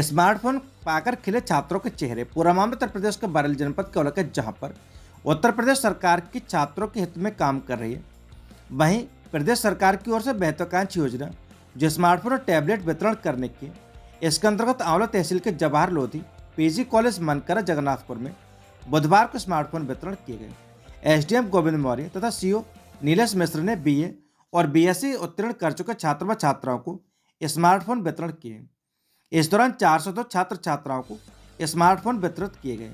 Smartphone पाकर खिले छात्रों के चेहरे। पूरा मामला उत्तर प्रदेश के बरेली जनपद के औलख है, जहां पर उत्तर प्रदेश सरकार की छात्रों के हित में काम कर रही है। वहीं प्रदेश सरकार की ओर से महत्वाकांक्षी योजना जो स्मार्टफोन और टैबलेट वितरण करने की, इसके अंतर्गत आंवला तहसील के जवाहर लोधी पीजी कॉलेज मनकरा जगन्नाथपुर में बुधवार को स्मार्टफोन वितरण किए गए। एसडीएम गोविंद मौर्य तथा सीओ नीलेश मिश्र ने बीए और बीएससी उत्तीर्ण कर चुके छात्र व छात्राओं को स्मार्टफोन वितरण किए। इस दौरान 402 छात्र छात्राओं को स्मार्टफोन वितरित किए गए।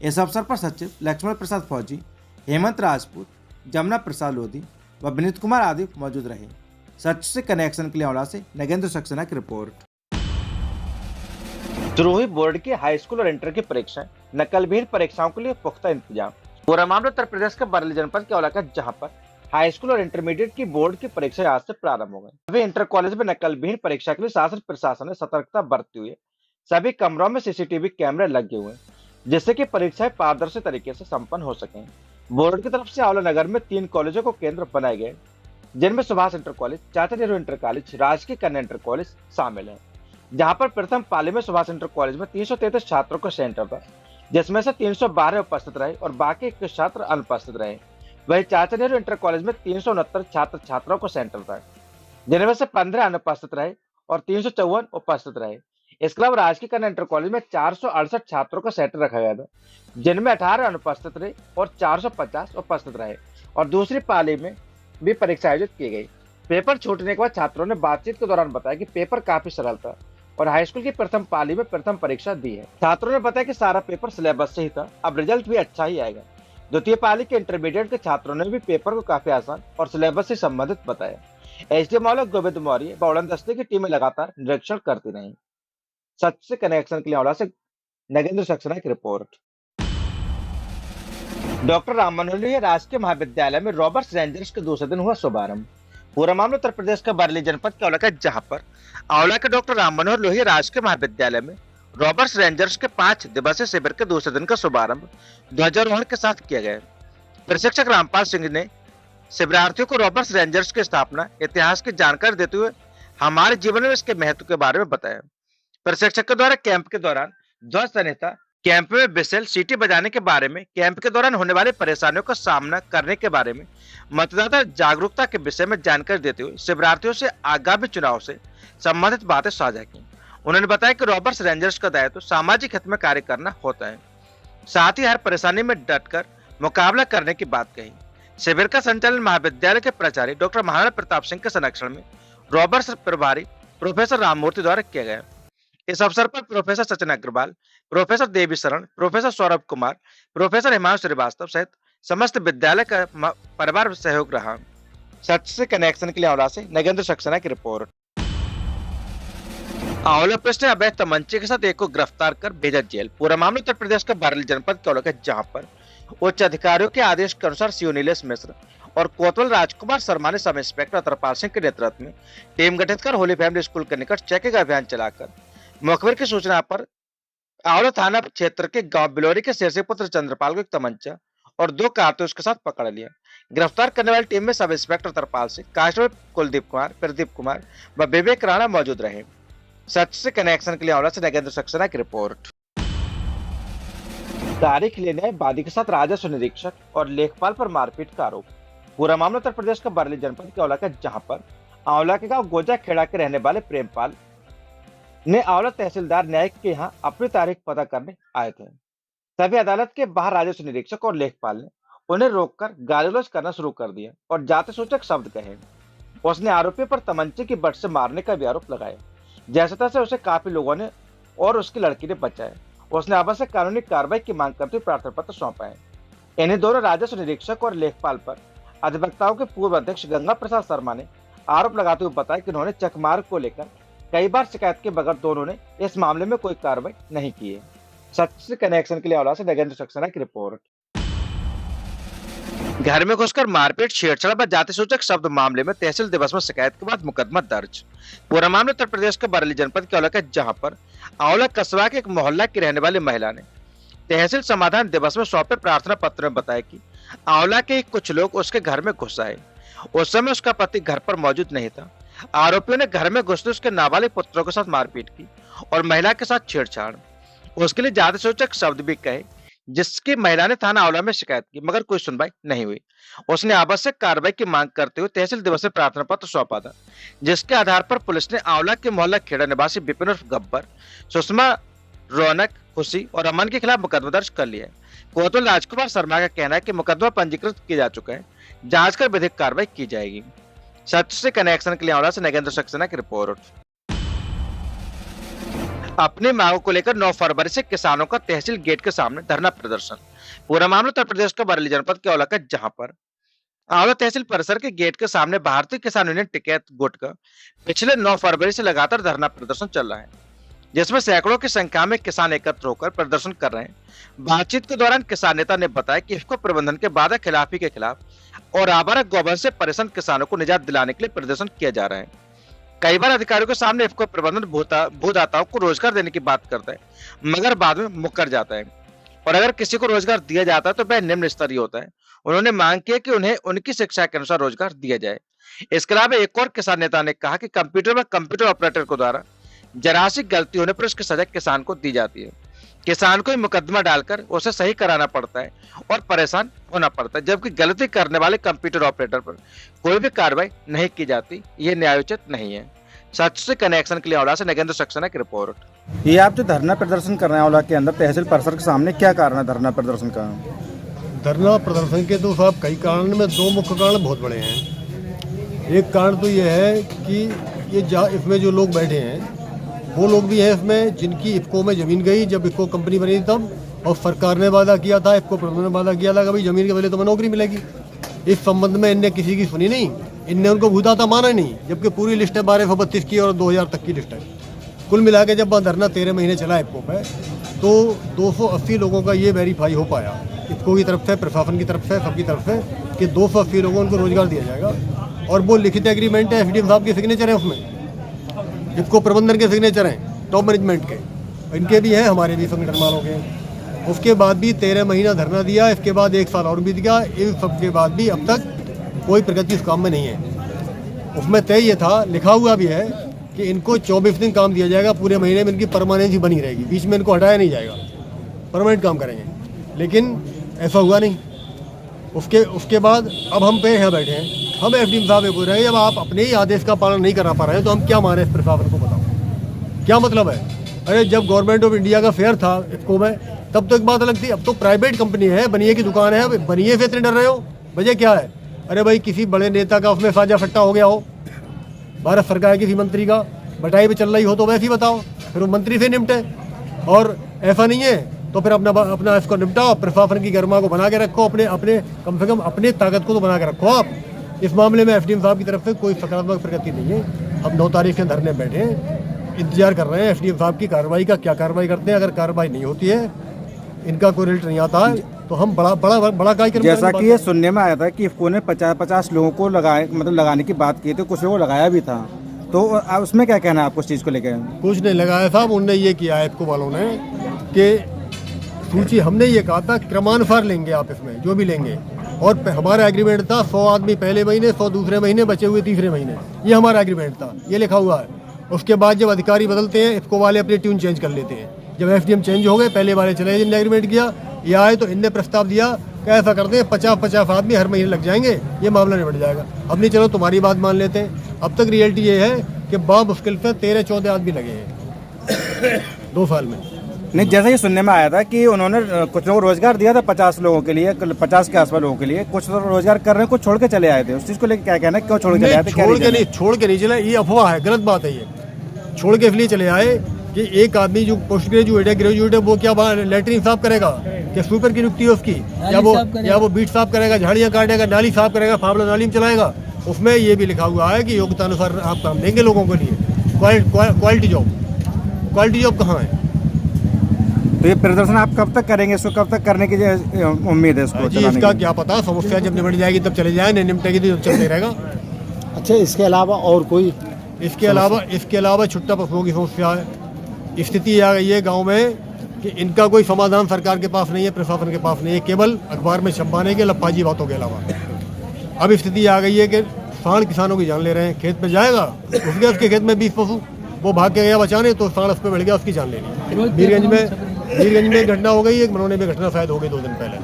इस अवसर पर सचिव लक्ष्मण प्रसाद फौजी, हेमंत राजपूत, जमुना प्रसाद लोधी व विनीत कुमार आदि मौजूद रहे। सच से कनेक्शन के लिए आंवला से नगेंद्र सक्सेना की रिपोर्ट। शुरू हुई बोर्ड की हाई स्कूल और इंटर की परीक्षाएं, नकलविहीन परीक्षाओं के लिए पुख्ता इंतजाम। पूरा मामला उत्तर प्रदेश के बरेली जनपद के औलख, जहां पर हाई स्कूल और इंटरमीडिएट की बोर्ड की परीक्षाएं आज से प्रारंभ हो गई। सभी इंटर कॉलेज में नकलविहीन परीक्षा के लिए शासन प्रशासन ने सतर्कता बरती हुई है। सभी कमरों में सीसीटीवी कैमरे लगे हुए हैं, जिससे कि परीक्षाएं पारदर्शी तरीके से संपन्न हो सकें। बोर्ड की तरफ से आंवला नगर में 3 कॉलेजों को केंद्र बनाए गए, जिनमें सुभाष इंटर कॉलेज, चाचा नेहरू इंटर कॉलेज, राजकीय कन्या इंटर कॉलेज शामिल है। जहां पर प्रथम पाली में सुभाष इंटर कॉलेज में 333 छात्रों का सेंटर था, जिसमें से 312 उपस्थित रहे और बाकी 21 छात्र अनुपस्थित रहे। वही चाचा नेहरू इंटर कॉलेज में 369 छात्र छात्राओं का सेंटर था, जिनमें से 15 अनुपस्थित रहे और 354 उपस्थित रहे। इसके अलावा राजकीय कन्या इंटर कॉलेज में 468 छात्रों का सेंटर रखा गया था, जिनमें 18 अनुपस्थित रहे और 450 उपस्थित रहे। और दूसरी पाली में भी परीक्षा आयोजित की गई। पेपर छूटने के बाद छात्रों ने बातचीत के दौरान बताया कि पेपर काफी सरल था और हाई स्कूल की प्रथम पाली में प्रथम परीक्षा दी है। छात्रों ने बताया कि सारा पेपर सिलेबस से ही था, अब रिजल्ट भी अच्छा ही आएगा। द्वितीय पाली के इंटरमीडिएट के छात्रों ने भी पेपर को काफी आसान और सिलेबस से संबंधित बताया। एसडीएम गोविंद मौर्य व उड़न दस्ते की टीमें लगातार निरीक्षण करती रही। सच से कनेक्शन के लिए आंवला से नगेंद्र सक्सेना की रिपोर्ट। डॉक्टर राम मनोहर लोहिया राजकीय महाविद्यालय में रॉबर्ट्स रेंजर्स के दूसरे दिन हुआ शुभारंभ। पूरा मामला उत्तर प्रदेश के बरेली जनपद के औलख, जहां पर आंवला के डॉक्टर राम मनोहर लोहिया राजकीय महाविद्यालय में रॉबर्ट्स रेंजर्स के 5 दिवसीय शिविर के दूसरे दिन का शुभारंभ ध्वजारोहण के साथ किया गया। प्रशिक्षक रामपाल सिंह ने शिविरार्थियों को रॉबर्ट्स रेंजर्स की स्थापना इतिहास की जानकारी देते हुए हमारे जीवन में इसके महत्व के बारे में बताया। प्रशिक्षक के द्वारा कैंप के दौरान ध्वज संहिता, कैंप में विशेल सीटी बजाने के बारे में, कैंप के दौरान होने वाली परेशानियों का सामना करने के बारे में, मतदाता जागरूकता के विषय में जानकारी देते हुए शिविरार्थियों से आगामी चुनाव से संबंधित बातें साझा की। उन्होंने बताया कि रॉबर्ट्स रेंजर्स का दायित्व सामाजिक हित में कार्य करना होता है, साथ ही हर परेशानी में डटकर मुकाबला करने की बात कही। शिविर का संचालन महाविद्यालय के प्राचार्य डॉक्टर महाराणा प्रताप सिंह के संरक्षण में रॉबर्ट्स प्रभारी प्रोफेसर राममूर्ति द्वारा किया गया। इस अवसर पर प्रोफेसर सचिन अग्रवाल, प्रोफेसर देवी शरण, प्रोफेसर सौरभ कुमार, प्रोफेसर हिमांशु श्रीवास्तव सहित समस्त विद्यालय का परिवार सहयोग रहा। सच से कनेक्शन के लिए आंवला से नगेंद्र सक्सेना की रिपोर्ट। आंवला पुलिस ने अवैध तमंचे के साथ एक को गिरफ्तार कर भेजा जेल। पूरा मामला उत्तर प्रदेश के बरेली जनपद के औलख, जहां पर उच्च अधिकारियों के आदेश के अनुसार सीओ नीलेश मिश्र और कोतवाल राजकुमार शर्मा ने सब इंस्पेक्टर अतरपाल सिंह के नेतृत्व में टीम गठित कर होली फैमिली स्कूल के निकट चेकिंग अभियान चलाकर मुखबिर की सूचना पर आंवला थाना क्षेत्र के गांव बिलोरी के शेरसी पुत्र चंद्रपाल को एक तमंचा और 2 कारतूस के साथ पकड़ लिया। गिरफ्तार करने वाली टीम में सब इंस्पेक्टर तरपाल सिंह, कांस्टेबल कुलदीप कुमार, प्रदीप कुमार व विवेक राणा मौजूद रहे। सच से कनेक्शन के लिए आंवला से नगेंद्र सक्सेना की रिपोर्ट। तारीख लेने आए वादी के साथ राजस्व निरीक्षक और लेखपाल पर मारपीट का आरोप। पूरा मामला उत्तर प्रदेश का बरेली जनपद के औलख, जहां पर आंवला के गांव गोजा खेड़ा के रहने वाले प्रेमपाल ने आंवला तहसीलदार न्यायिक के यहाँ अपनी तारीख पता करने आए थे। तभी अदालत के बाहर राजस्व निरीक्षक और लेखपाल ने उन्हें रोककर गाली-गलौज करना शुरू कर दिया और जाति सूचक शब्द कहे। उसने आरोपी पर तमंचे की बट से मारने का भी आरोप लगाया। जैसे तैसे उसे काफी लोगों ने और उसकी लड़की ने बचाया। उसने आवश्यक कानूनी कार्रवाई की मांग करते हुए प्रार्थना पत्र सौंपा है। इन्हीं दोनों राजस्व निरीक्षक और लेखपाल पर अधिवक्ताओं के पूर्व अध्यक्ष गंगा प्रसाद शर्मा ने आरोप लगाते हुए बताया कि उन्होंने चकमार को लेकर कई बार शिकायत के बगैर दोनों ने इस मामले में कोई कार्रवाई नहीं की है। सच से कनेक्शन के लिए आंवला से नगेंद्र सक्सेना की रिपोर्ट। घर में घुसकर मारपीट, छेड़छाड़ व जाति सूचक शब्द मामले में तहसील दिवस में शिकायत के बाद मुकदमा दर्ज। पूरा मामला उत्तर प्रदेश के बरेली जनपद के औलख, जहां पर आंवला कस्बा के एक मोहल्ला की रहने वाली महिला ने तहसील समाधान दिवस में सौंपे प्रार्थना पत्र में बताया कि आंवला के कुछ लोग उसके घर में घुस आए। उस समय उसका पति घर पर मौजूद नहीं था। आरोपियों ने घर में घुसते उसके नाबालिग पुत्रों के साथ मारपीट की और महिला के साथ छेड़छाड़, उसके लिए ज्यादा सूचक शब्द भी कहे, जिसकी महिला ने थाना आंवला में शिकायत की, मगर कोई सुनवाई नहीं हुई। उसने आवश्यक कार्रवाई की मांग करते हुए तहसील दिवस से प्रार्थना पत्र सौंपा था, जिसके आधार पर पुलिस ने आंवला के मोहल्ला खेड़ा निवासी विपिन उर्फ गब्बर, सुषमा, रौनक, खुशी और अमन के खिलाफ मुकदमा दर्ज कर लिया है। कोतवाल राजकुमार शर्मा का कहना है कि मुकदमा पंजीकृत किया जा चुका है, जांच कर विधिक कार्रवाई की जाएगी। सच से कनेक्शन के लिए आंवला से नगेंद्र सक्सेना की रिपोर्ट। अपनी मांगों को लेकर 9 फरवरी से किसानों का तहसील गेट के सामने धरना प्रदर्शन। पूरा मामला उत्तर प्रदेश का बरेली जनपद के औला का, जहां पर आंवला तहसील परिसर के गेट के सामने भारतीय किसान यूनियन टिकैत गुट का पिछले 9 फरवरी से लगातार धरना प्रदर्शन चल रहा है, जिसमें सैकड़ों की संख्या में किसान एकत्र होकर प्रदर्शन कर रहे हैं। बातचीत के दौरान किसान नेता ने बताया कि इफ्को प्रबंधन के वादा खिलाफी के खिलाफ और आवारा गौवंश से परेशान किसानों को निजात दिलाने के लिए प्रदर्शन किया जा रहा है। कई बार अधिकारियों के सामने इफ्को प्रबंधन भूदाताओं को रोजगार देने की बात करता है, मगर बाद में मुकर जाता है, और अगर किसी को रोजगार दिया जाता है तो वह निम्न स्तरीय होता है। उन्होंने मांग की कि उन्हें उनकी शिक्षा के अनुसार रोजगार दिया जाए। इसके अलावा एक और किसान नेता ने कहा कि कंप्यूटर में कंप्यूटर ऑपरेटर को द्वारा जरा सी गलती होने पर उसकी सजा किसान को दी जाती है। किसान को मुकदमा डालकर उसे सही कराना पड़ता है और परेशान होना पड़ता है, जबकि गलती करने वाले कंप्यूटर ऑपरेटर पर कोई भी कार्रवाई नहीं की जाती। ये न्यायोचित नहीं है। सच से कनेक्शन के लिए आंवला से नगेंद्र सक्सेना की रिपोर्ट। ये आप जो धरना प्रदर्शन कर रहे हैं आंवला के अंदर तहसील परिसर के सामने, क्या कारण है धरना प्रदर्शन का? धरना प्रदर्शन के तो साहब कई कारण में 2 मुख्य कारण बहुत बड़े हैं। एक कारण तो ये है कि इसमें जो लोग बैठे हैं वो लोग भी हैं इसमें जिनकी इफ्को में ज़मीन गई जब इफ्को कंपनी बनी तब, और सरकार ने वादा किया था, इफ्को प्रबंधन ने वादा किया था कि भाई ज़मीन के बदले तुम्हें नौकरी मिलेगी। इस संबंध में इनने किसी की सुनी नहीं, इनने उनको भूदाता माना नहीं, जबकि पूरी लिस्ट है 1232 की और 2000 तक की लिस्ट है। कुल मिला के जब धरना 13 महीने चला इफ्को पे, तो 280 लोगों का ये वेरीफाई हो पाया इफ्को की तरफ से, प्रशासन की तरफ से, सबकी तरफ से, कि 280 लोगों को रोजगार दिया जाएगा। और वो लिखित एग्रीमेंट है, एसडीएम साहब के सिग्नेचर है उसमें, इफ्को प्रबंधन के सिग्नेचर हैं, टॉप मैनेजमेंट के, इनके भी हैं, हमारे भी संगठन वालों के। उसके बाद भी 13 महीना धरना दिया, इसके बाद 1 साल और बीत गया। इन सब के बाद भी अब तक कोई प्रगति इस काम में नहीं है। उसमें तय ये था, लिखा हुआ भी है कि इनको 24 दिन काम दिया जाएगा, पूरे महीने में इनकी परमानेंसी बनी रहेगी, बीच में इनको हटाया नहीं जाएगा, परमानेंट काम करेंगे। लेकिन ऐसा हुआ नहीं। उसके बाद अब हम पे यहाँ बैठे हैं, हम एसडीएम साहब बोल रहे हैं जब आप अपने ही आदेश का पालन नहीं करा पा रहे हैं तो हम क्या माने इस प्रशासन को, बताओ क्या मतलब है? अरे जब गवर्नमेंट ऑफ इंडिया का फेयर था इफ्को में तब तो एक बात अलग थी, अब तो प्राइवेट कंपनी है, बनिए की दुकान है, बनिए से इतने डर रहे हो, वजह क्या है? अरे भाई किसी बड़े नेता का उसमें साझा सट्टा हो गया हो, भारत सरकार किसी मंत्री का बटाई पे चल रही हो तो वैसे ही बताओ, फिर वो मंत्री से निपटे। और ऐसा नहीं है तो फिर अपना इसको निपटाओ, प्रशासन की गरिमा को बना के रखो, अपने कम से कम अपने ताकत को तो बना के रखो आप। इस मामले में एसडीएम साहब की तरफ से कोई सकारात्मक प्रगति नहीं है। हम 9 तारीख के धरने बैठे हैं, इंतजार कर रहे हैं एसडीएम साहब की कार्रवाई का, क्या कार्रवाई करते हैं। अगर कार्रवाई नहीं होती है, इनका कोई रिजल्ट नहीं आता है, तो हम बड़ा कार्यक्रम, जैसा कि ये सुनने में आया था कि इफ्को ने 50 लोगों को लगाने की बात की, तो कुछ लोगों को लगाया भी था, तो उसमें क्या कहना है आपको इस चीज़ को लेकर? कुछ नहीं लगाया साहब, उनने ये किया है इफ्को वालों ने कि सूची, हमने ये कहा था क्रमानुसार लेंगे आप इसमें जो भी लेंगे, और हमारा एग्रीमेंट था 100 आदमी पहले महीने, 100 दूसरे महीने, बचे हुए तीसरे महीने, ये हमारा एग्रीमेंट था, ये लिखा हुआ है। उसके बाद जब अधिकारी बदलते हैं इफ्को वाले अपनी ट्यून चेंज कर लेते हैं। जब एसडीएम चेंज हो गए, पहले वाले चले जिनने एग्रीमेंट किया, ये आए तो इनने प्रस्ताव दिया कि ऐसा करते हैं 50 आदमी हर महीने लग जाएंगे, ये मामला निपट जाएगा। अब नहीं, चलो तुम्हारी बात मान लेते हैं। अब तक रियलिटी ये है कि बहुत मुश्किल से 13-14 आदमी लगे हैं 2 साल में। नहीं, जैसा कि सुनने में आया था कि उन्होंने कुछ लोगों को रोजगार दिया था 50 लोगों के लिए, 50 के आसपास लोगों के लिए, कुछ लोग रोजगार कर रहे हैं, कुछ छोड़ के चले आए थे। उस चीज़ को लेकर क्या कहना है, क्यों छोड़ के चले आए थे? छोड़ के नहीं चले, ये अफवाह है, गलत बात है। ये छोड़ के इसलिए चले आए कि एक आदमी जो पोस्ट ग्रेजुएट है, ग्रेजुएट है, वो क्या लेटरिन साफ करेगा, क्या स्वीपर की नियुक्ति है उसकी, या वो बीट साफ करेगा, झाड़ियाँ काटेगा, नाली साफ करेगा, फावड़ा नाली में चलाएगा। उसमें ये भी लिखा हुआ है कि योग्यता अनुसार आप काम देंगे लोगों के लिए। क्वालिटी जॉब कहाँ है? तो ये प्रदर्शन आप कब तक करेंगे? इसको कब तक करने की उम्मीद है? इसको जी इसका क्या पता, समस्या जब निपट जाएगी तब चले जाए, नहीं निपटेगी तो चलते रहेगा। अच्छा, इसके अलावा और कोई? इसके अलावा छुट्टा पशुओं की समस्या है। स्थिति आ गई है गांव में कि इनका कोई समाधान सरकार के पास नहीं है, प्रशासन के पास नहीं है, केवल अखबार में छपवाने के लप्पाजी बातों के अलावा। अब स्थिति आ गई है कि सांड किसानों की जान ले रहे हैं। खेत में जाएगा, घुस गया उसके खेत में 20 पशु, वो भाग के गया बचाने, तो सांड उस पर बैठ गया, उसकी जान ले ली। वीरगंज में घटना हो गई, एक मनोने में घटना शायद हो गई 2 दिन पहले।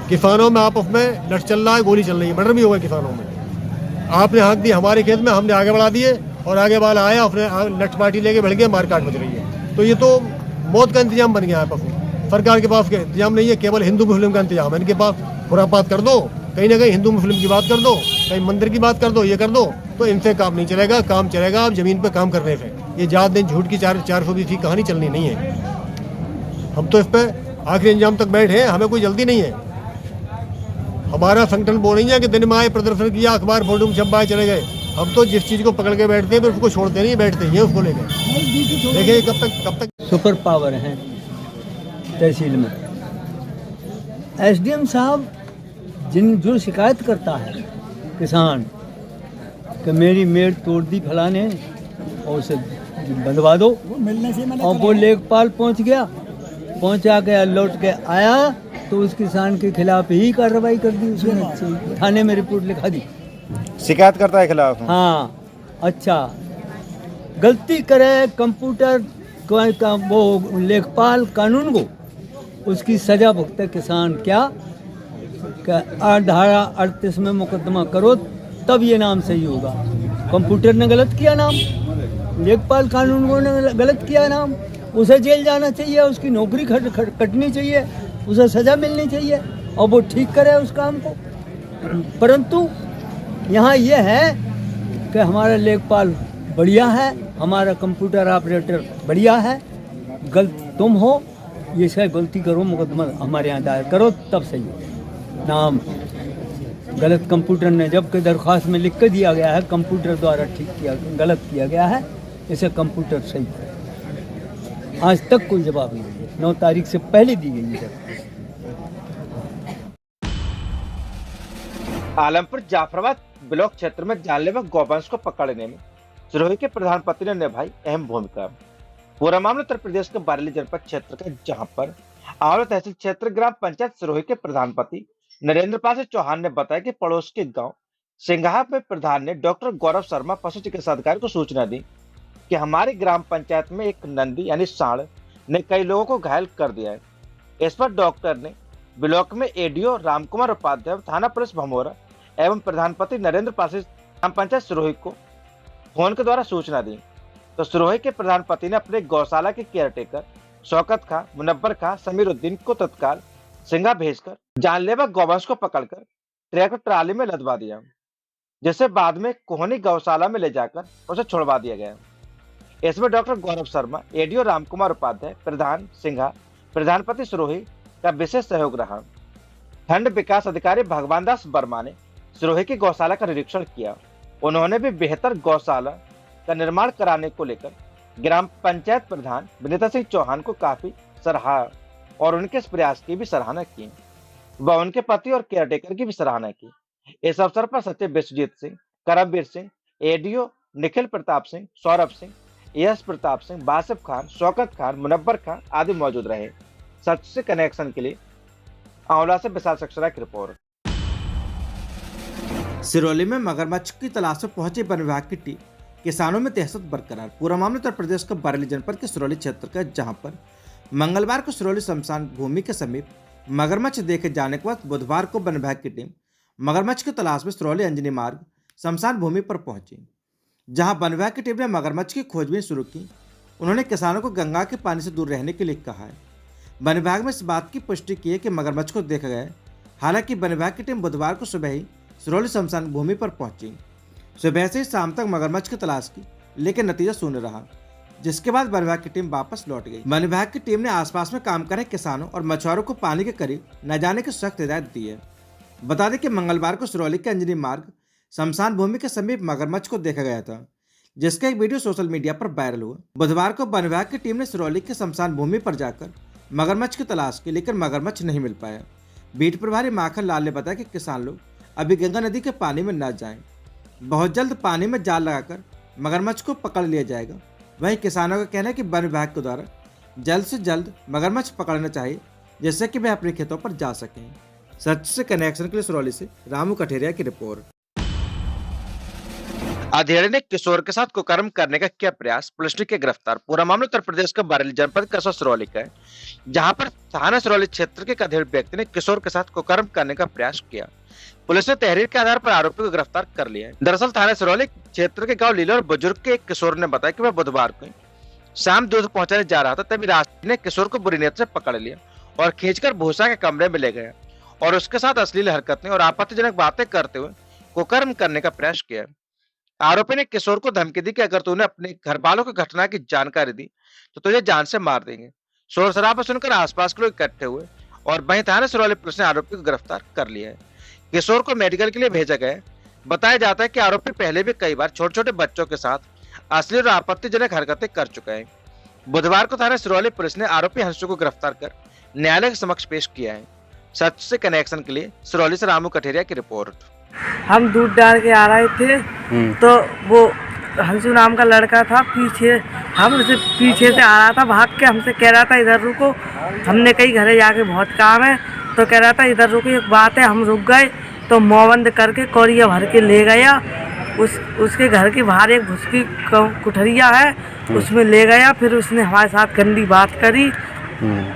किसानों में आपस में लड़ चल रहा है, गोली चल रही है, मर्डर भी हो गए किसानों में। आपने हाँक दी हमारे खेत में, हमने आगे बढ़ा दिए, और आगे वाला आया अपने लठ पार्टी लेके बढ़ गया, मारकाट मच रही है। तो ये तो मौत का इंतजाम बन गया है पशु। सरकार के पास के इंतजाम नहीं है, केवल हिंदू मुस्लिम का इंतजाम है इनके पास। खुरापात कर दो, कहीं ना कहीं हिंदू मुस्लिम की बात कर दो, कहीं मंदिर की बात कर दो, ये कर दो, तो इनसे काम नहीं चलेगा। काम चलेगा आप जमीन पे काम करने से। ये ज्यादा दिन झूठ की 420 की कहानी चलनी नहीं है। हम तो इस पे आखिरी अंजाम तक बैठे हैं, हमें कोई जल्दी नहीं है। हमारा संगठन वो नहीं है कि दिन में आए, प्रदर्शन किया, अखबार फोटो में छपाए चले गए। हम तो जिस चीज को पकड़ के बैठते हैं उसको छोड़ते नहीं, बैठते ही हैं उसको लेकर। देखिए कब तक सुपर पावर हैं तहसील में। एसडीएम साहब जो शिकायत करता है किसान कि मेरी मेड़ तोड़ दी फलाने और उसे बंधवा दो, और वो लेखपाल पहुंच गया, पहुंचा के लौट के आया तो उस किसान के खिलाफ ही कार्रवाई कर दी उसने, थाने में रिपोर्ट लिखा दी। शिकायत करता है खिलाफ? हाँ, अच्छा गलती करे कंप्यूटर का वो लेखपाल कानून को, उसकी सजा भुगते किसान। क्या धारा 38 में मुकदमा करो तब ये नाम सही होगा। कंप्यूटर ने गलत किया नाम, लेखपाल कानून को ने गलत किया नाम, उसे जेल जाना चाहिए, उसकी नौकरी कटनी चाहिए, उसे सजा मिलनी चाहिए, और वो ठीक करे उस काम को। परंतु यहाँ ये है कि हमारा लेखपाल बढ़िया है, हमारा कंप्यूटर ऑपरेटर बढ़िया है, तुम हो ये सब गलती करो, मुकदमा हमारे यहाँ दायर करो तब सही हो। नाम गलत कंप्यूटर ने, जबकि दरख्वास्त में लिख कर दिया गया है कंप्यूटर द्वारा ठीक किया, गलत किया गया है, इसे कंप्यूटर सही करे। आज तक कोई जवाब नहीं दिया, 9 तारीख से पहले दी गई है। आलमपुर जाफराबाद ब्लॉक क्षेत्र में जानलेवा गौवंश को पकड़ने में सिरोही के प्रधान पति ने निभाई अहम भूमिका। पूरा मामला उत्तर प्रदेश के बरेली जनपद क्षेत्र का, जहां पर आंवला तहसील क्षेत्र ग्राम पंचायत सिरोही के प्रधान पति नरेंद्र पाल चौहान ने बताया कि पड़ोस के गांव सिंगाहा में प्रधान ने डॉक्टर गौरव शर्मा पशु चिकित्सा अधिकारी को सूचना दी कि हमारी ग्राम पंचायत में एक नंदी यानी सांड ने कई लोगों को घायल कर दिया है। इस पर डॉक्टर ने ब्लॉक में एडीओ रामकुमार उपाध्याय, थाना पुलिस भमोरा एवं प्रधानपति नरेंद्र पाल ग्राम पंचायत सिरोही को फोन के द्वारा सूचना दी। तो सिरोही के प्रधानपति ने अपने गौशाला के केयरटेकर शौकत खां, मुनव्वर खां, समीरुद्दीन को तत्काल सिंगा भेजकर जानलेवा गौवंश को पकड़कर ट्रैक्टर ट्राली में लदवा दिया, जिसे बाद में कोहनी गौशाला में ले जाकर उसे छुड़वा दिया गया। इसमें डॉक्टर गौरव शर्मा, एडीओ रामकुमार उपाध्याय, प्रधान सिंघा, प्रधानपति सिरोही का विशेष सहयोग रहा। खंड विकास अधिकारी भगवान दास वर्मा ने सिरोही की गौशाला का निरीक्षण किया। उन्होंने भी बेहतर गौशाला का निर्माण कराने को लेकर ग्राम पंचायत प्रधान विनीता सिंह चौहान को काफी सराहा और उनके इस प्रयास की भी सराहना की। वह उनके पति और केयरटेकर की भी सराहना की। इस अवसर पर सचिव विश्वजीत सिंह, करमवीर सिंह, एडीओ निखिल प्रताप सिंह, सौरभ सिंह, यश प्रताप सिंह, बासिफ खान, शौकत खान, मुनव्वर खान आदि मौजूद रहे। सच से कनेक्शन के लिए आंवला से विशाल सक्सेना की रिपोर्ट। सिरोली में मगरमच्छ की तलाश में पहुंची वन विभाग की टीम, किसानों में दहशत बरकरार। पूरा मामला उत्तर प्रदेश के बरेली जनपद के सिरोली क्षेत्र का, जहां पर मंगलवार को सिरोली शमशान भूमि के समीप मगरमच्छ देखे जाने के बाद बुधवार को वन विभाग की टीम मगरमच्छ की तलाश में सिरोली अंजनी मार्ग शमशान भूमि पर पहुंची, जहां वन विभाग की टीम ने मगरमच्छ की खोजबीन शुरू की। उन्होंने किसानों को गंगा के पानी से दूर रहने के लिए कहा है। वन विभाग में इस बात की पुष्टि की है कि मगरमच्छ को देखा गया है। हालांकि वन विभाग की टीम बुधवार को सुबह ही सिरोली शमशान भूमि पर पहुंची। सुबह से ही शाम तक मगरमच्छ की तलाश की, लेकिन नतीजा शून्य रहा, जिसके बाद वन विभाग की टीम वापस लौट गई। वन विभाग की टीम ने आसपास में काम कर रहे किसानों और मछुआरों को पानी के करीब न जाने की सख्त हिदायत दी है। बता दें कि मंगलवार को सिरोली के अंजनी मार्ग शमशान भूमि के समीप मगरमच्छ को देखा गया था, जिसका एक वीडियो सोशल मीडिया पर वायरल हुआ। बुधवार को वन विभाग की टीम ने सिरोली के शमशान भूमि पर जाकर मगरमच्छ की तलाश की, लेकिन मगरमच्छ नहीं मिल पाया। बीट प्रभारी माखन लाल ने बताया कि किसान लोग अभी गंगा नदी के पानी में न जाएं। बहुत जल्द पानी में जाल लगाकर मगरमच्छ को पकड़ लिया जाएगा। वहीं किसानों का कहना है कि वन विभाग के द्वारा जल्द से जल्द मगरमच्छ पकड़ना चाहिए, जिससे कि वे अपने खेतों पर जा सकें। सच से कनेक्शन के लिए सिरोली से रामू कठेरिया की रिपोर्ट। अधेड़े ने किशोर के साथ कुकर्म करने का किया प्रयास, पुलिस ने किया गिरफ्तार। पूरा मामला उत्तर प्रदेश के बरेली जनपद कस्बा सिरौली का है, जहां पर थाना सिरौली क्षेत्र के एक अधेड़ व्यक्ति ने किशोर के साथ कुकर्म करने का प्रयास किया। पुलिस ने तहरीर के आधार पर आरोपी को गिरफ्तार कर लिया है। दरअसल थाना सिरौली क्षेत्र के गांव लीला और बुजुर्ग के एक किशोर ने बताया कि वह बुधवार को शाम दूध पहुंचाने जा रहा था, तभी रास्ते ने किशोर को बुरी नीयत से पकड़ लिया और खींचकर भूसा के कमरे में ले गया और उसके साथ अश्लील हरकतें और आपत्तिजनक बातें करते हुए कुकर्म करने का प्रयास किया। आरोपी ने किशोर को धमकी दी कि अगर तूने अपने घर वालों को घटना की जानकारी दी तो तुझे जान से मार देंगे। शोर शराबा सुनकर आसपास के लोग इकट्ठे हुए और वहीं थाना सिरौली पुलिस ने आरोपी को गिरफ्तार कर लिया है। किशोर को मेडिकल के लिए भेजा गया है। बताया जाता है कि आरोपी पहले भी कई बार छोटे छोटे बच्चों के साथ अश्लील और आपत्तिजनक हरकतें कर चुका है। बुधवार को थाना सिरौली पुलिस ने आरोपी हंसू को गिरफ्तार कर न्यायालय के समक्ष पेश किया है। सच से कनेक्शन के लिए सिरौली से रामू कठेरिया की रिपोर्ट। हम दूध डाल के आ रहे थे तो वो हंसू नाम का लड़का था पीछे, हम उसे पीछे से आ रहा था भाग के, हमसे कह रहा था इधर रुको। हमने कई घरे जाके बहुत काम है तो कह रहा था इधर रुको, एक बात है। हम रुक गए तो मुँह बंद करके कौरिया भर के ले गया। उसके घर के बाहर एक भुसकी कुठरिया है, उसमें ले गया। फिर उसने हमारे साथ गंदी बात करी।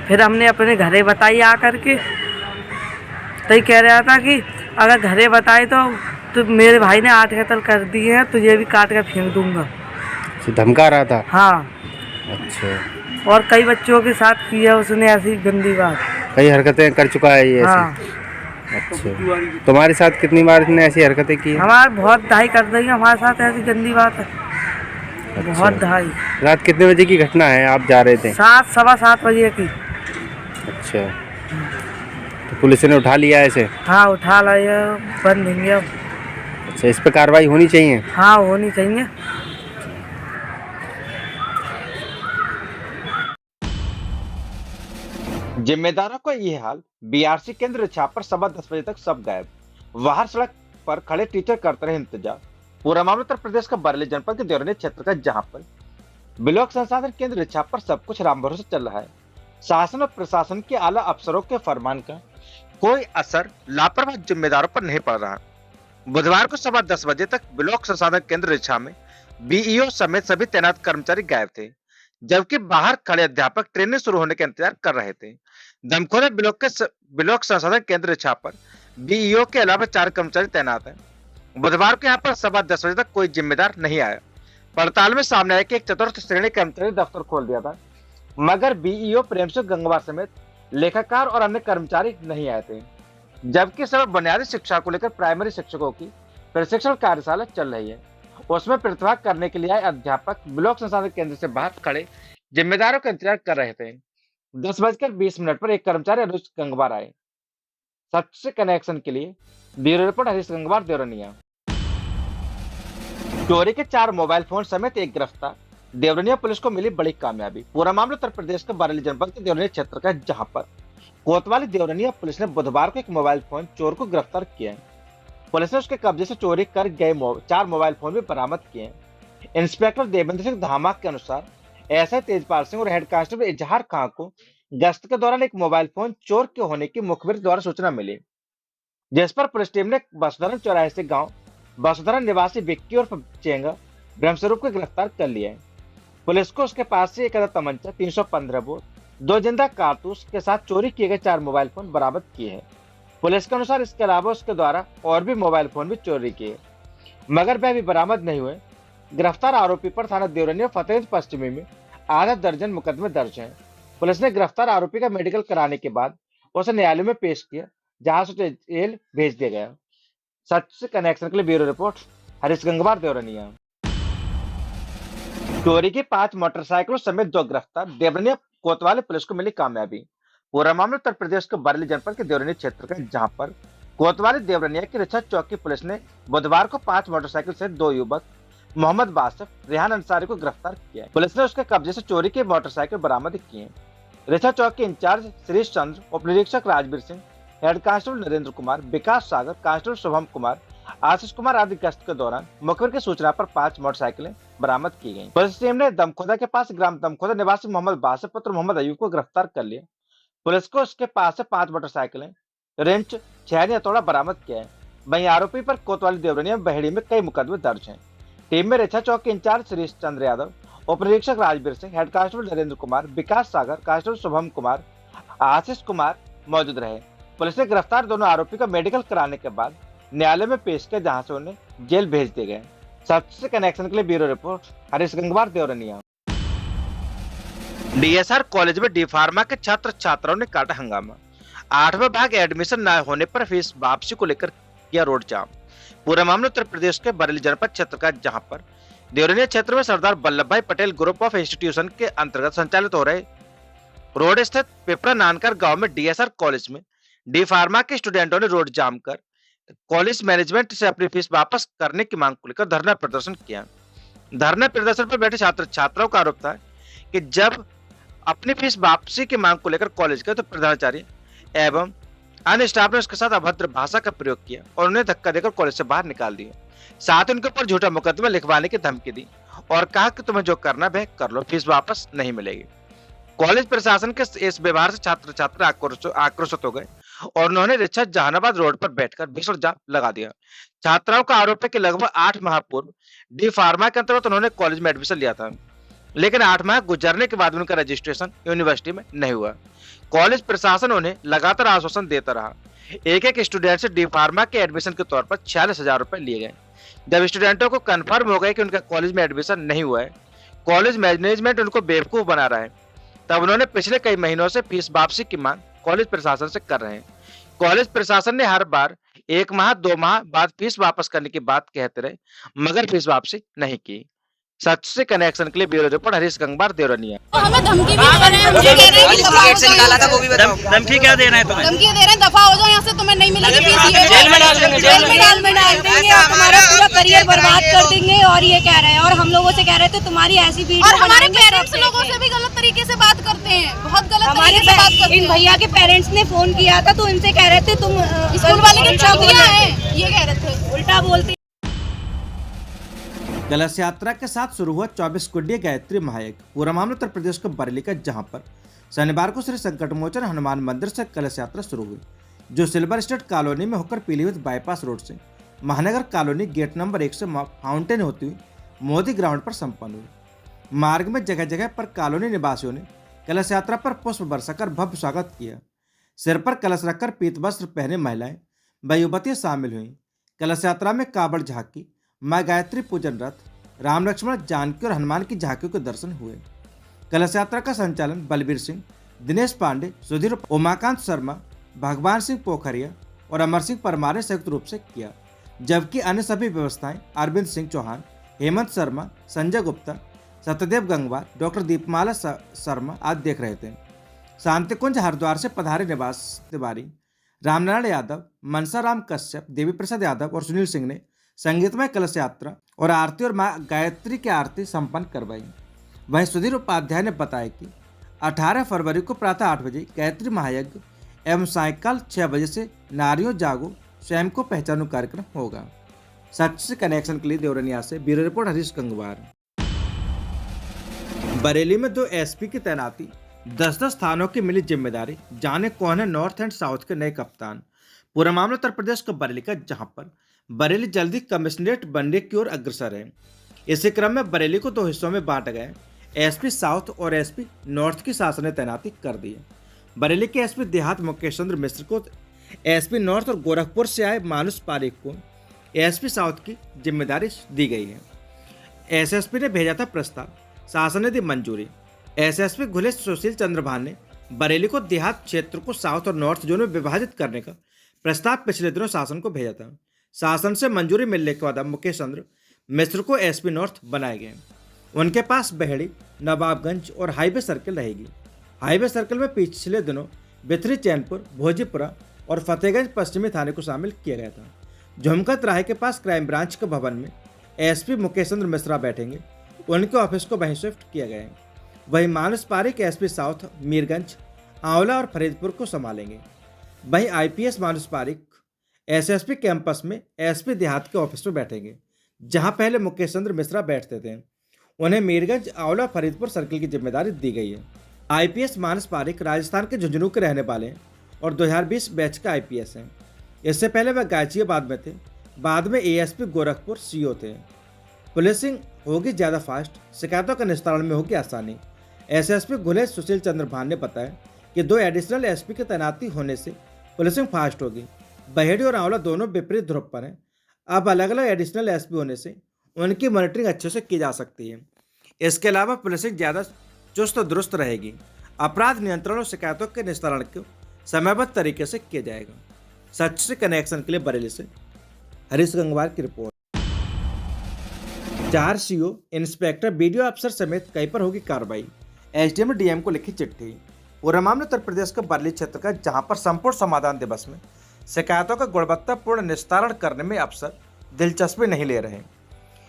फिर हमने अपने घरे बताई आकर के, तो कह रहा था कि अगर घरे बताए तो मेरे भाई ने 8 कत्ल कर दिए हैं, तुझे भी काट कर फेंक दूंगा। धमका रहा था? हाँ। अच्छा। और कई बच्चों के साथ किया उसने ऐसी गंदी बात, कई हरकतें कर चुका है ये? हाँ। अच्छा, तुम्हारे साथ कितनी बार इसने ऐसी हरकतें की? हमारे बहुत दहाई कर दी हमारे साथ ऐसी गंदी बात है। अच्छा। बहुत दहाई। रात कितने बजे की घटना है? आप जा रहे थे? 7 सवा 7 बजे की। अच्छा, तो पुलिस ने उठा लिया ऐसे? हाँ, उठा लिया, बंद देंगे अब। अच्छा, इस पर कार्रवाई होनी चाहिए? हाँ, होनी चाहिए। जिम्मेदारों को ये हाल, बीआरसी केंद्र छापर सवा 10 बजे तक सब गायब। बाहर सड़क पर खड़े टीचर करते रहे इंतजार। पूरा मामला उत्तर प्रदेश का बरेली जनपद के देवरिया क्षेत्र का, जहां पर ब्लॉक संसाधन केंद्र छापर सब कुछ राम भरोसे चल रहा है। शासन और प्रशासन के आला अफसरों के फरमान का कोई असर लापरवाह जिम्मेदारों पर नहीं पड़ रहा। बुधवार को सवा 10 बजे तक ब्लॉक संसाधन केंद्र रिछा में बीईओ समेत सभी तैनात कर्मचारी गायब थे, जबकि बाहर खड़े अध्यापक ट्रेनिंग शुरू होने का इंतजार कर रहे थे। दमखोदा ब्लॉक संसाधन केंद्र रिछा पर बीईओ के अलावा 4 कर्मचारी तैनात हैं। बुधवार को यहाँ पर सवा 10 बजे तक कोई जिम्मेदार नहीं आया। पड़ताल में सामने आया कि एक चतुर्थ श्रेणी कर्मचारी दफ्तर खोल दिया था, मगर बीईओ प्रेम सिंह गंगवार समेत लेखाकार और अन्य कर्मचारी नहीं आए थे। जबकि सब बुनियादी शिक्षा को लेकर प्राइमरी शिक्षकों की प्रशिक्षण कार्यशाला चल रही है, उसमें प्रतिभाग करने के लिए आए अध्यापक ब्लॉक संसाधन केंद्र से बाहर खड़े जिम्मेदारों का इंतजार कर रहे थे। 10:20 पर एक कर्मचारी अनुज गंगवार आए। सच से कनेक्शन के लिए ब्यूरो रिपोर्ट हरीश गंगवार, देवरनिया। चोरी के 4 मोबाइल फोन समेत एक गिरफ्तार, देवरनिया पुलिस को मिली बड़ी कामयाबी। पूरा मामला उत्तर प्रदेश के बरेली जनपद के देवरनिया क्षेत्र का, जहां पर कोतवाली देवरनिया पुलिस ने बुधवार को एक मोबाइल फोन चोर को गिरफ्तार किया है। पुलिस ने उसके कब्जे से चोरी कर गए 4 मोबाइल फोन भी बरामद किए हैं। इंस्पेक्टर देवेंद्र सिंह धामाक के अनुसार एसआई तेजपाल सिंह और हेड कांस्टेबल इजहार खां को गश्त के दौरान एक मोबाइल फोन चोर के होने की मुखबिर द्वारा सूचना मिली, जिस पर पुलिस टीम ने बसुधरन चौराहे से गांव बसुधरन निवासी विक्की और चेंगा ब्रह्मस्वरूप को गिरफ्तार कर लिया है। पुलिस को उसके पास से एक तमंचा, 315 बोर, 2 जिंदा कारतूस के साथ चोरी किए गए 4 मोबाइल फोन बरामद किए हैं। पुलिस के अनुसार इसके अलावा उसके द्वारा और भी मोबाइल फोन भी चोरी किए, मगर वह भी बरामद नहीं हुए। गिरफ्तार आरोपी पर थाना देवरनिया फतेहगंज पश्चिमी में आधा दर्जन मुकदमे दर्ज हैं। पुलिस ने गिरफ्तार आरोपी का मेडिकल कराने के बाद उसे न्यायालय में पेश किया, जहां से जेल भेज दिया गया। सच से कनेक्शन के लिए ब्यूरो रिपोर्ट हरीश गंगवार, देवरनिया। चोरी की 5 मोटरसाइकिलों समेत 2 गिरफ्तार, देवरनिया कोतवाली पुलिस को मिली कामयाबी। पूरा मामला उत्तर प्रदेश के बरेली जनपद के देवरनिया क्षेत्र का, जहां पर कोतवाली देवरनिया की रिछा चौक की पुलिस ने बुधवार को 5 मोटरसाइकिल से 2 युवक मोहम्मद बासिफ, रेहान अंसारी को गिरफ्तार किया। पुलिस ने उसके कब्जे से चोरी के मोटरसाइकिल बरामद किए। रिछा चौक के इंचार्ज श्रीश चंद्र, उप निरीक्षक राजवीर सिंह, हेड कांस्टेबल नरेंद्र कुमार, विकास सागर, कांस्टेबल शुभम कुमार, आशीष कुमार आदि गश्त के दौरान मुखबिर की सूचना पर 5 मोटरसाइकिलें बरामद की गई। पुलिस टीम ने दमखोदा के पास ग्राम दमखोदा निवासी मोहम्मद बासिफ पुत्र मोहम्मद अयूब को गिरफ्तार कर लिया। पुलिस को उसके पास से 5 मोटरसाइकिलें, रेंच, छेनी हथौड़ा बरामद किया है। वहीं आरोपी पर कोतवाली देवरनिया बहेड़ी में कई मुकदमे दर्ज हैं। टीम में रक्षा चौक के इंचार्ज श्री चंद्र यादव, उप निरीक्षक राजवीर सिंह, हेड कांस्टेबल नरेंद्र कुमार, विकास सागर, कांस्टेबल शुभम कुमार, आशीष कुमार मौजूद रहे। पुलिस ने गिरफ्तार दोनों आरोपी का मेडिकल कराने के बाद न्यायालय में पेश किया, जहां से उन्हें जेल भेज दिए गए। सच से कनेक्शन के लिए bureau report Harish Gangwar, Deoraniya. DSR college में डी फार्मा के छात्र छात्राओं ने काटा हंगामा। 8वें भाग एडमिशन न होने पर फीस वापसी को लेकर किया रोड जाम। पूरा मामला उत्तर प्रदेश के बरेली जनपद क्षेत्र का, जहां पर देवरनिया क्षेत्र में सरदार वल्लभ भाई पटेल ग्रुप ऑफ इंस्टीट्यूशन के अंतर्गत संचालित हो रहे रोड स्थित पिपरा नानकर गांव में डीएसआर कॉलेज में डी फार्मा के स्टूडेंटों ने रोड जाम कर कॉलेज मैनेजमेंट से अपनी फीस वापस करने की मांग को लेकर धरना प्रदर्शन किया। धरना प्रदर्शन पर बैठे छात्र छात्राओं का आरोप था कि जब अपनी फीस वापसी की मांग को लेकर कॉलेज गए तो प्रधानाचार्य एवं अन्य स्टाफ ने उसके साथ अभद्र भाषा का प्रयोग किया और उन्हें धक्का देकर कॉलेज से बाहर निकाल दिया। साथ ही उनके ऊपर झूठा मुकदमा लिखवाने की धमकी दी और कहा कि तुम्हें जो करना है कर लो, फीस वापस नहीं मिलेगी। कॉलेज प्रशासन के इस व्यवहार से छात्र छात्रा आक्रोशित हो गए और उन्होंने रिक्शा जहानाबाद रोड पर बैठकर भीषण जाम लगा दिया। छात्राओं का आरोप है कि लगभग 8 माह पूर्व डी फार्मा के अंतर्गत उन्होंने कॉलेज में एडमिशन लिया था, लेकिन 8 माह गुजरने के बाद उनका रजिस्ट्रेशन यूनिवर्सिटी में नहीं हुआ। कॉलेज प्रशासन उन्हें लगातार आश्वासन देता रहा। एक स्टूडेंट से डी फार्मा के एडमिशन के तौर पर 46,000 रुपए लिए गए। जब स्टूडेंटों को कंफर्म हो गया कि उनका कॉलेज में एडमिशन नहीं हुआ है, कॉलेज मैनेजमेंट उनको बेवकूफ बना रहा है, तब उन्होंने पिछले कई महीनों से फीस वापसी की मांग कॉलेज प्रशासन से कर रहे हैं। कॉलेज प्रशासन ने हर बार 1 माह 2 माह बाद फीस वापस करने की बात कहते रहे, मगर फीस वापसी नहीं की। सच से कनेक्शन के लिए ब्यूरो रिपोर्ट हरीश गंगवार, देवरनिया। हमें धमकी भी दे रहे हैं, मुझे कह रहे हैं कि दफा हो जाओ। निकाला था वो भी बताओ। धमकी क्या दे रहे हैं तुम्हें? धमकी दे रहे हैं दफा हो जाओ यहाँ से, तुम्हें नहीं मिलेगी फीस, जेल में डाल देंगे, जेल में डाल देंगे, हमारा पूरा करियर बर्बाद कर देंगे। और ये कह रहे हैं, और हम लोगों से कह रहे थे तुम्हारी ऐसी वीडियो, और हमारे पेरेंट्स लोगों से भी गलत तरीके से बात करते हैं, बहुत गलत तरीके से बात करते हैं। इन भैया के पेरेंट्स ने फोन किया था तो इनसे कह रहे थे तुम स्कूल वाले के चौकिया है, ये कह रहे थे, उल्टा बोलते। कलश यात्रा के साथ शुरू हुआ 24 कुंडीय गायत्री महायज्ञ। पूरा मामला उत्तर प्रदेश के बरेली का, जहां पर शनिवार को श्री संकटमोचन हनुमान मंदिर से कलश यात्रा शुरू हुई, जो सिल्वर स्टेट कॉलोनी में होकर पीलीभीत बाईपास रोड से महानगर कॉलोनी गेट नंबर 1 से फाउंटेन होती हुई मोदी ग्राउंड पर संपन्न हुई। मार्ग में जगह जगह पर कॉलोनी निवासियों ने कलश यात्रा पर पुष्प बरसाकर भव्य स्वागत किया। सिर पर कलश रखकर पीत वस्त्र पहने महिलाएं व युवतियां शामिल हुई। कलश यात्रा में कावड़ झांकी, माँ गायत्री पूजन रथ, राम लक्ष्मण जानकी और हनुमान की झांकियों के दर्शन हुए। कलश यात्रा का संचालन बलबीर सिंह, दिनेश पांडे, सुधीर, उमाकांत शर्मा, भगवान सिंह पोखरिया और अमर सिंह परमार ने संयुक्त रूप से किया, जबकि अन्य सभी व्यवस्थाएं अरविंद सिंह चौहान, हेमंत शर्मा, संजय गुप्ता, सत्यदेव गंगवार, डॉक्टर दीपमाला शर्मा आदि देख रहे थे। शांतिकुंज हरिद्वार से पधारे निवास तिवारी, रामनारायण यादव, मनसा राम कश्यप, देवी प्रसाद यादव और सुनील सिंह ने संगीतमय कलश यात्रा और आरती और मां गायत्री की आरती संपन्न करवाई। वहीं सुधीर उपाध्याय ने बताया कि 18 फरवरी को प्रातः 8 बजे गायत्री महायज्ञ एवं सायंकाल 6 बजे से नारियों जागो स्वयं को पहचानो कार्यक्रम होगा। सच से कनेक्शन के लिए देवरनिया से ब्यूरो रिपोर्ट हरीश गंगवार। बरेली में 2 एसपी की तैनाती, 10-10 थानों की मिली जिम्मेदारी, जाने कौन है नॉर्थ एंड साउथ के नए कप्तान। पूरा मामला उत्तर प्रदेश के बरेली का, जहां पर बरेली जल्दी कमिश्नरेट बनने की ओर अग्रसर है। इसी क्रम में बरेली को 2 हिस्सों में बांटा गया। एसपी साउथ और एसपी नॉर्थ की शासन ने तैनाती कर दी है। बरेली के एसपी देहात मुकेश चंद्र मिश्र को एसपी नॉर्थ और गोरखपुर से आए मानुष पारिक को एसपी साउथ की जिम्मेदारी दी गई है। एसएसपी ने भेजा था प्रस्ताव, शासन ने दी मंजूरी। एसएसपी घुले सुशील चंद्रभान ने बरेली को देहात क्षेत्र को साउथ और नॉर्थ जोन में विभाजित करने का प्रस्ताव पिछले दिनों शासन को भेजा था। शासन से मंजूरी मिलने के बाद मुकेश चंद्र मिश्र को एसपी नॉर्थ बनाए गए। उनके पास बहेड़ी, नवाबगंज और हाईवे सर्किल रहेगी। हाईवे सर्किल में पिछले दिनों बिथरी, चैनपुर, भोजीपुरा और फतेहगंज पश्चिमी थाने को शामिल किया गया था। झुमकत राय के पास क्राइम ब्रांच के भवन में एसपी मुकेश चंद्र मिश्रा बैठेंगे, उनके ऑफिस को वहीं शिफ्ट किया गया है। वहीं मानुष पारिक एसपी साउथ मीरगंज, आंवला और फरीदपुर को संभालेंगे। वहीं आईपीएस मानुष पारिक एसएसपी कैंपस में एसपी देहात के ऑफिस में बैठेंगे, जहां पहले मुकेश चंद्र मिश्रा बैठते थे। उन्हें मीरगंज, आंवला, फरीदपुर सर्किल की जिम्मेदारी दी गई है। आईपीएस मानस पारिक राजस्थान के झुंझुनू के रहने वाले हैं और 2020 बैच का आईपीएस हैं। इससे पहले वह गाजियाबाद में थे, बाद में एएसपी गोरखपुर सीओ थे। पुलिसिंग होगी ज़्यादा फास्ट, शिकायतों के निस्तारण में होगी आसानी। एसएसपी गुलेश सुशील चंद्र भान ने बताया कि 2 एडिशनल एसपी की तैनाती होने से पुलिसिंग फास्ट होगी। बहेड़ी और आंवला दोनों विपरीत ध्रुव पर हैं। अब अलग अलग एडिशनल एसपी होने से उनकी मॉनिटरिंग अच्छे से की जा सकती है। इसके अलावा पुलिसिंग ज़्यादा चुस्त दुरुस्त रहेगी। अपराध नियंत्रण और शिकायतों के निस्तारण को समयबद्ध तरीके से किया जाएगा। सच से कनेक्शन के लिए बरेली से हरीश गंगवार की रिपोर्ट। 4 सीओ, इंस्पेक्टर, बीडीओ अफसर समेत कई पर होगी कार्रवाई। एसडीएम ने डीएम को लिखी चिट्ठी। पूरा मामला उत्तर प्रदेश के बरेली क्षेत्र का, जहां पर संपूर्ण समाधान दिवस में शिकायतों का गुणवत्तापूर्ण निस्तारण करने में अफसर दिलचस्पी नहीं ले रहे।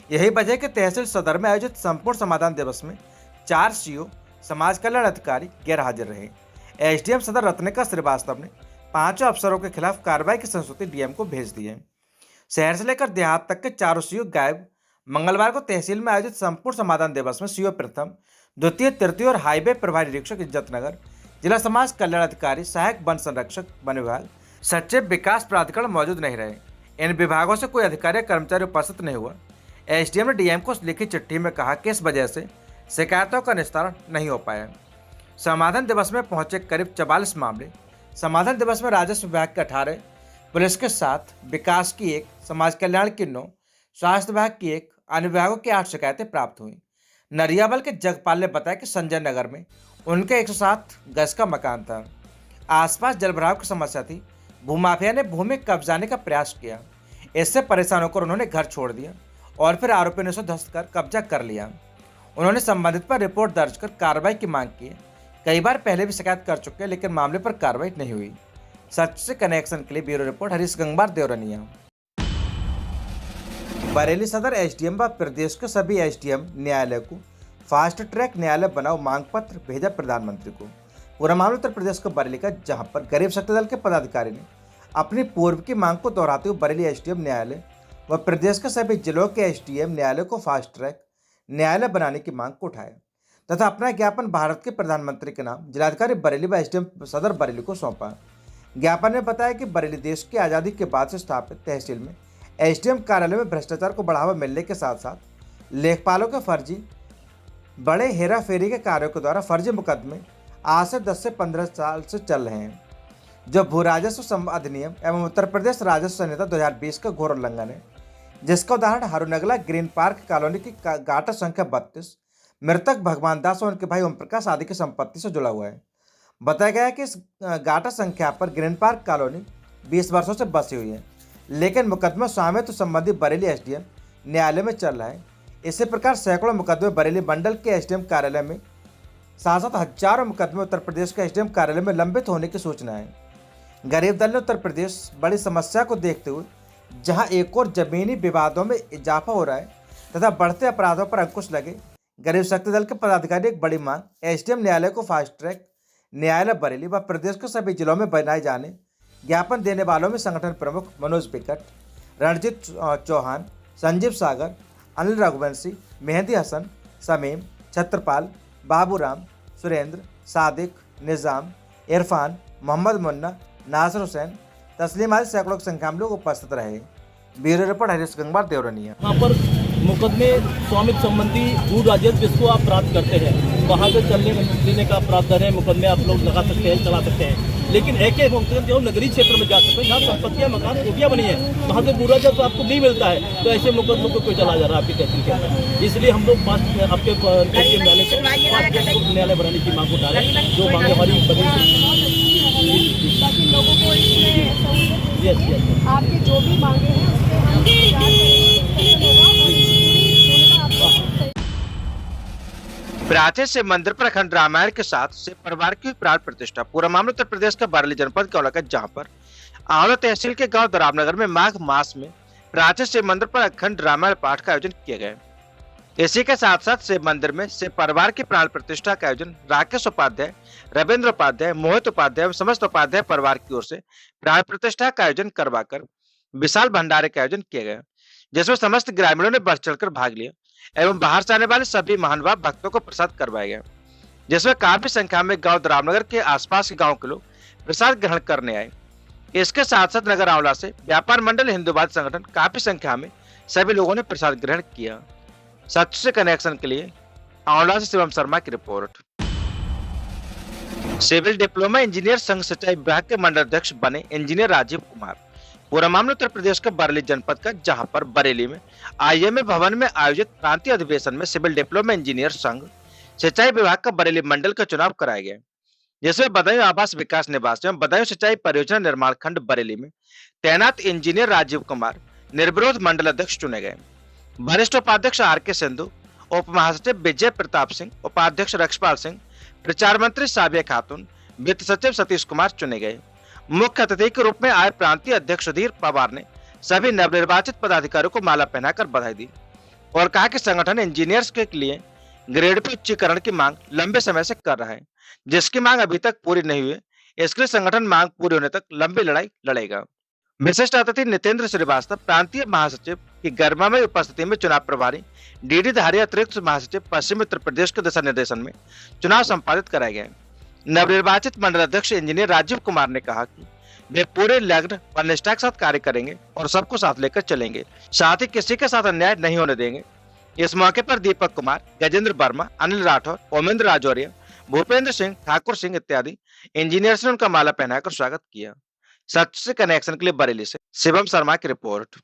यही वजह है कि तहसील सदर में आयोजित संपूर्ण समाधान दिवस में 4 सीओ, समाज कल्याण अधिकारी गैर हाजिर रहे। एसडीएम सदर रत्निका श्रीवास्तव ने 5 अफसरों के खिलाफ कार्रवाई की संस्तुति डीएम को भेज दी है। शहर से लेकर देहात तक के 4 सीओ गायब। मंगलवार को तहसील में आयोजित संपूर्ण समाधान दिवस में सीओ प्रथम, द्वितीय, तृतीय और हाईवे प्रभारी निरीक्षक इज्जतनगर, जिला समाज कल्याण अधिकारी, सहायक वन संरक्षक वन विभाग, सचिव विकास प्राधिकरण मौजूद नहीं रहे। इन विभागों से कोई अधिकारी या कर्मचारी उपस्थित नहीं हुआ। एसडीएम ने डीएम को लिखी चिट्ठी में कहा कि इस वजह से शिकायतों का निस्तारण नहीं हो पाया। समाधान दिवस में पहुंचे करीब 44 मामले। समाधान दिवस में राजस्व विभाग के 18, पुलिस के 7, विकास की 1, समाज कल्याण की 9, स्वास्थ्य विभाग की 1, अन्य विभागों की 8 शिकायतें प्राप्त हुई। नरियाबल के जगपाल ने बताया कि संजय नगर में उनके 107 गज का मकान था। आसपास जलभराव की समस्या थी। भूमाफिया ने भूमि कब्जाने का प्रयास किया। इससे परेशान होकर उन्होंने घर छोड़ दिया और फिर आरोपियों ने उसे ध्वस्त कर कब्जा कर लिया। उन्होंने संबंधित पर रिपोर्ट दर्ज कर कार्रवाई की मांग की। कई बार पहले भी शिकायत कर चुके हैं, लेकिन मामले पर कार्रवाई नहीं हुई। सच से कनेक्शन के लिए ब्यूरो रिपोर्ट हरीश गंगवार, देवरनिया। बरेली सदर एसडीएम व प्रदेश के सभी एसडीएम न्यायालय को फास्ट ट्रैक न्यायालय बनाओ मांग पत्र भेजा प्रधानमंत्री को। पूरा मामला उत्तर प्रदेश के बरेली का, जहां पर गरीब शक्ति दल के पदाधिकारी ने अपनी पूर्व की मांग को दोहराते हुए बरेली एसडीएम न्यायालय व प्रदेश के सभी जिलों के एसडीएम न्यायालय को फास्ट ट्रैक न्यायालय बनाने की मांग को उठाया तथा अपना ज्ञापन भारत के प्रधानमंत्री के नाम जिलाधिकारी बरेली व एसडीएम सदर बरेली को सौंपा। ज्ञापन में बताया कि बरेली देश की आज़ादी के बाद से स्थापित तहसील में एसडीएम कार्यालय में भ्रष्टाचार को बढ़ावा मिलने के साथ साथ लेखपालों के फर्जी बड़े हेरा फेरी के कार्यों के द्वारा फर्जी मुकदमे आज से 10 से 15 साल से चल रहे हैं, जो भू राजस्व अधिनियम एवं उत्तर प्रदेश राजस्व संहिता 2020 का घोर उल्लंघन है, जिसका उदाहरण हरुनगला ग्रीन पार्क कॉलोनी की गाटा संख्या 32 मृतक भगवान दास और उनके भाई ओम प्रकाश आदि की संपत्ति से जुड़ा हुआ है। बताया गया है कि इस गाटा संख्या पर ग्रीन पार्क कॉलोनी 20 वर्षों से बसी हुई है, लेकिन मुकदमा स्वामित्व संबंधी बरेली एसडीएम न्यायालय में चल रहा है। इसी प्रकार सैकड़ों मुकदमे बरेली मंडल के एसडीएम कार्यालय में, साथ साथ हजारों मुकदमे उत्तर प्रदेश के एसडीएम कार्यालय में लंबित होने की सूचना है। गरीब दल ने उत्तर प्रदेश बड़ी समस्या को देखते हुए, जहां एक और जमीनी विवादों में इजाफा हो रहा है तथा बढ़ते अपराधों पर अंकुश लगे, गरीब शक्ति दल के पदाधिकारी एक बड़ी मांग एसडीएम न्यायालय को फास्ट ट्रैक न्यायालय बरेली व प्रदेश के सभी जिलों में बनाए जाने ज्ञापन देने वालों में संगठन प्रमुख मनोज बिकट, रणजीत चौहान, संजीव सागर, अनिल रघुवंशी, मेहंदी हसन, समीम, छत्रपाल, बाबूराम, सुरेंद्र, सादिक, निज़ाम, इरफान, मोहम्मद मुन्ना, नासिर हुसैन, तस्लीम आदि सैकड़ों की संख्या में लोग उपस्थित रहे। Bureau report Harish Gangwar, Deoraniya. यहाँ पर मुकदमे स्वामित्व संबंधी भू राजस्व जिसको आप प्राप्त करते हैं, वहाँ से चलने देने का प्रावधान है। मुकदमे आप लोग लगा सकते हैं, चला सकते हैं, लेकिन एक जो नगरीय क्षेत्र में जा सकते हैं, जहाँ संपत्तियाँ, मकान, कोठियाँ बनी है, वहाँ से भू राजस्व आपको नहीं मिलता है, तो ऐसे मुकदमों को कोई चला जा रहा है आपकी तहसील के अंदर। इसलिए हम लोग आपके न्यायालय से न्यायालय बनाने की मांग उठा रहे हैं, जो मांगे हमारी लोगों को आपके जो भी मांगे हैं प्राचीन शिव मंदिर पर अखंड रामायण के साथ शिव परिवार की प्राण प्रतिष्ठा। पूरा मामला उत्तर प्रदेश का बरेली जनपद का इलाका, जहां पर आंवला तहसील के गांव दरावनगर में माघ मास में प्राचीन शिव मंदिर पर अखंड रामायण पाठ का आयोजन किया गया। इसी के साथ साथ शिव मंदिर में शिव परिवार की प्राण प्रतिष्ठा का आयोजन राकेश उपाध्याय, रविंद्र उपाध्याय, मोहित उपाध्याय एवं समस्त उपाध्याय परिवार की ओर से प्राण प्रतिष्ठा का आयोजन करवाकर विशाल भंडारे का आयोजन किया गया, जिसमें समस्त ग्रामीणों ने बढ़ चढ़कर भाग लिया एवं बाहर से आने वाले सभी महानुभाव भक्तों को प्रसाद करवाया गया, जिसमें काफी संख्या में गांव दरावनगर के आसपास के गांव के लोग प्रसाद ग्रहण करने आए। इसके साथ साथ नगर आंवला से व्यापार मंडल हिंदूवाद संगठन काफी संख्या में सभी लोगों ने प्रसाद ग्रहण किया। सच से कनेक्शन के लिए आंवला से शिवम शर्मा की रिपोर्ट। सिविल डिप्लोमा इंजीनियर संघ सिंचाई विभाग के मंडल अध्यक्ष बने इंजीनियर राजीव कुमार। पूरा मामला उत्तर प्रदेश के बरेली जनपद का, जहां पर बरेली में IMA भवन में आयोजित प्रांतीय अधिवेशन में सिविल डिप्लोमा इंजीनियर संघ सिंचाई विभाग का बरेली मंडल का चुनाव कराया गया, जिसमें बदायूं आवास विकास निवास एवं बदायूं सिंचाई परियोजना निर्माण खंड बरेली में तैनात इंजीनियर राजीव कुमार निर्विरोध मंडल अध्यक्ष चुने गए। वरिष्ठ उपाध्यक्ष RK सिंधु, उप महासचिव विजय प्रताप सिंह, उपाध्यक्ष रक्षपाल सिंह, प्रचार मंत्री साबिया खातून, वित्त सचिव सतीश कुमार चुने गए। मुख्य अतिथि के रूप में आए प्रांतीय अध्यक्ष सुधीर पवार ने सभी नवनिर्वाचित पदाधिकारियों को माला पहनाकर बधाई दी और कहा कि संगठन इंजीनियर्स के लिए ग्रेड पे उच्चीकरण की मांग लंबे समय से कर रहा है, जिसकी मांग अभी तक पूरी नहीं हुई। इसके लिए संगठन मांग पूरी होने तक लंबी लड़ाई लड़ेगा। विशिष्ट अतिथि नितेंद्र श्रीवास्तव, प्रांतीय महासचिव की गरिमामय उपस्थिति में चुनाव प्रभारी DD धारी अतिरिक्त महासचिव पश्चिमी उत्तर प्रदेश के दिशा निर्देशन में चुनाव संपादित कराए गए। नवनिर्वाचित मंडल अध्यक्ष इंजीनियर राजीव कुमार ने कहा कि वे पूरे लग्न व निष्ठा के साथ कार्य करेंगे और सबको साथ लेकर चलेंगे, साथ ही किसी के साथ अन्याय नहीं होने देंगे। इस मौके पर दीपक कुमार, गजेंद्र वर्मा, अनिल राठौर, ओमेंद्र राजौरिया, भूपेंद्र सिंह, ठाकुर सिंह इत्यादि इंजीनियर्स ने उनका माला पहनाकर स्वागत किया। सच से कनेक्शन के लिए बरेली से शिवम शर्मा की रिपोर्ट।